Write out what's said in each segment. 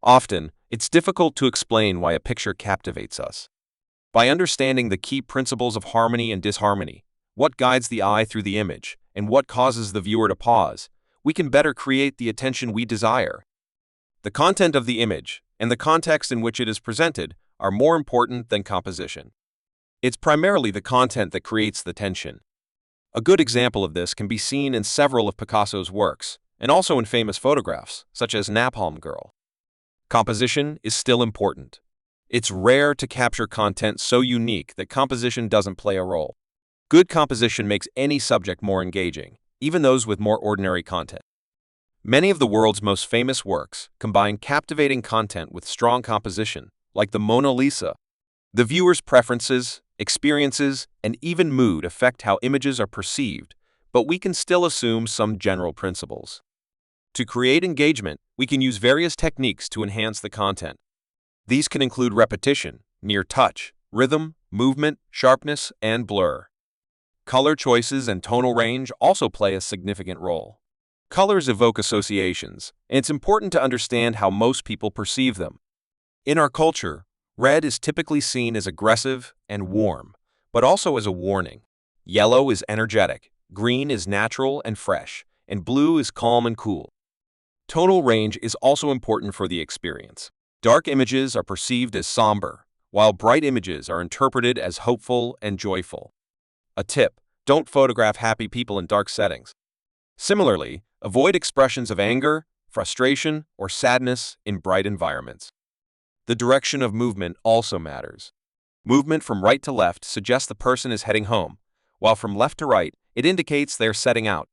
Often, it's difficult to explain why a picture captivates us. By understanding the key principles of harmony and disharmony, what guides the eye through the image, and what causes the viewer to pause, we can better create the attention we desire. The content of the image and the context in which it is presented are more important than composition. It's primarily the content that creates the tension. A good example of this can be seen in several of Picasso's works, and also in famous photographs, such as Napalm Girl. Composition is still important. It's rare to capture content so unique that composition doesn't play a role. Good composition makes any subject more engaging, even those with more ordinary content. Many of the world's most famous works combine captivating content with strong composition, like the Mona Lisa. The viewer's preferences, experiences, and even mood affect how images are perceived, but we can still assume some general principles. To create engagement, we can use various techniques to enhance the content. These can include repetition, near touch, rhythm, movement, sharpness, and blur. Color choices and tonal range also play a significant role. Colors evoke associations, and it's important to understand how most people perceive them. In our culture, red is typically seen as aggressive and warm, but also as a warning. Yellow is energetic, green is natural and fresh, and blue is calm and cool. Tonal range is also important for the experience. Dark images are perceived as somber, while bright images are interpreted as hopeful and joyful. A tip: don't photograph happy people in dark settings. Similarly, avoid expressions of anger, frustration, or sadness in bright environments. The direction of movement also matters. Movement from right to left suggests the person is heading home, while from left to right, it indicates they're setting out.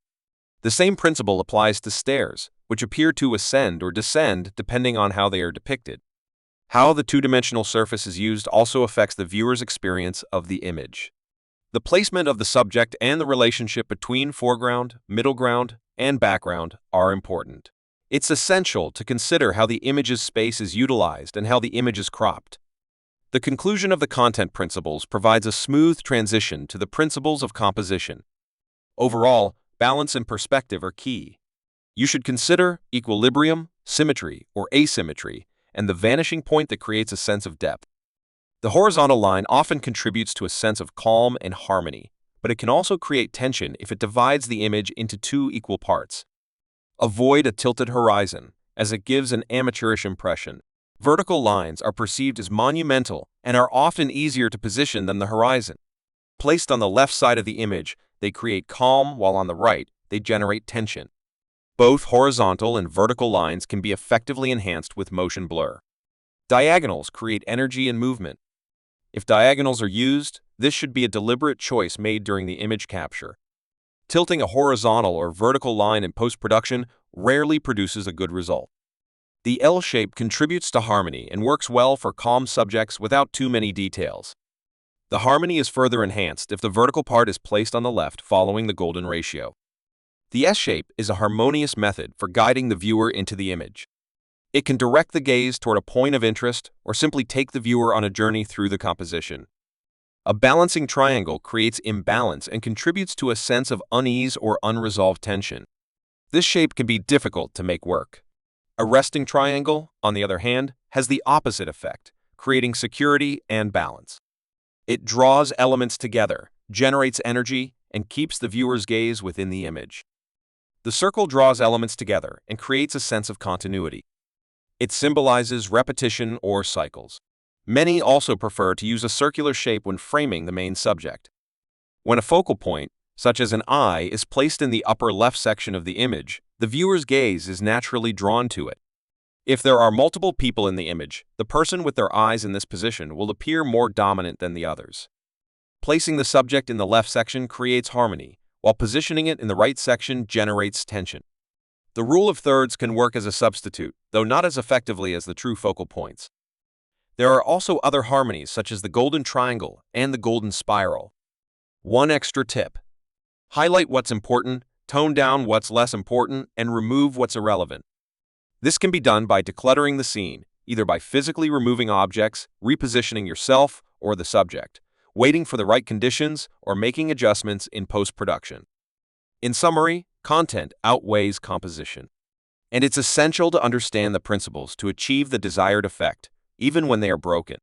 The same principle applies to stairs, which appear to ascend or descend depending on how they are depicted. How the two-dimensional surface is used also affects the viewer's experience of the image. The placement of the subject and the relationship between foreground, middle ground, and background are important. It's essential to consider how the image's space is utilized and how the image is cropped. The conclusion of the content principles provides a smooth transition to the principles of composition. Overall, balance and perspective are key. You should consider equilibrium, symmetry, or asymmetry, and the vanishing point that creates a sense of depth. The horizontal line often contributes to a sense of calm and harmony, but it can also create tension if it divides the image into two equal parts. Avoid a tilted horizon, as it gives an amateurish impression. Vertical lines are perceived as monumental and are often easier to position than the horizon. Placed on the left side of the image, they create calm, while on the right, they generate tension. Both horizontal and vertical lines can be effectively enhanced with motion blur. Diagonals create energy and movement. If diagonals are used, this should be a deliberate choice made during the image capture. Tilting a horizontal or vertical line in post-production rarely produces a good result. The L shape contributes to harmony and works well for calm subjects without too many details. The harmony is further enhanced if the vertical part is placed on the left following the golden ratio. The S shape is a harmonious method for guiding the viewer into the image. It can direct the gaze toward a point of interest or simply take the viewer on a journey through the composition. A balancing triangle creates imbalance and contributes to a sense of unease or unresolved tension. This shape can be difficult to make work. A resting triangle, on the other hand, has the opposite effect, creating security and balance. It draws elements together, generates energy, and keeps the viewer's gaze within the image. The circle draws elements together and creates a sense of continuity. It symbolizes repetition or cycles. Many also prefer to use a circular shape when framing the main subject. When a focal point, such as an eye, is placed in the upper left section of the image, the viewer's gaze is naturally drawn to it. If there are multiple people in the image, the person with their eyes in this position will appear more dominant than the others. Placing the subject in the left section creates harmony, while positioning it in the right section generates tension. The rule of thirds can work as a substitute, though not as effectively as the true focal points. There are also other harmonies such as the golden triangle and the golden spiral. One extra tip: highlight what's important, tone down what's less important, and remove what's irrelevant. This can be done by decluttering the scene, either by physically removing objects, repositioning yourself or the subject, waiting for the right conditions, or making adjustments in post-production. In summary, content outweighs composition. And it's essential to understand the principles to achieve the desired effect, even when they are broken.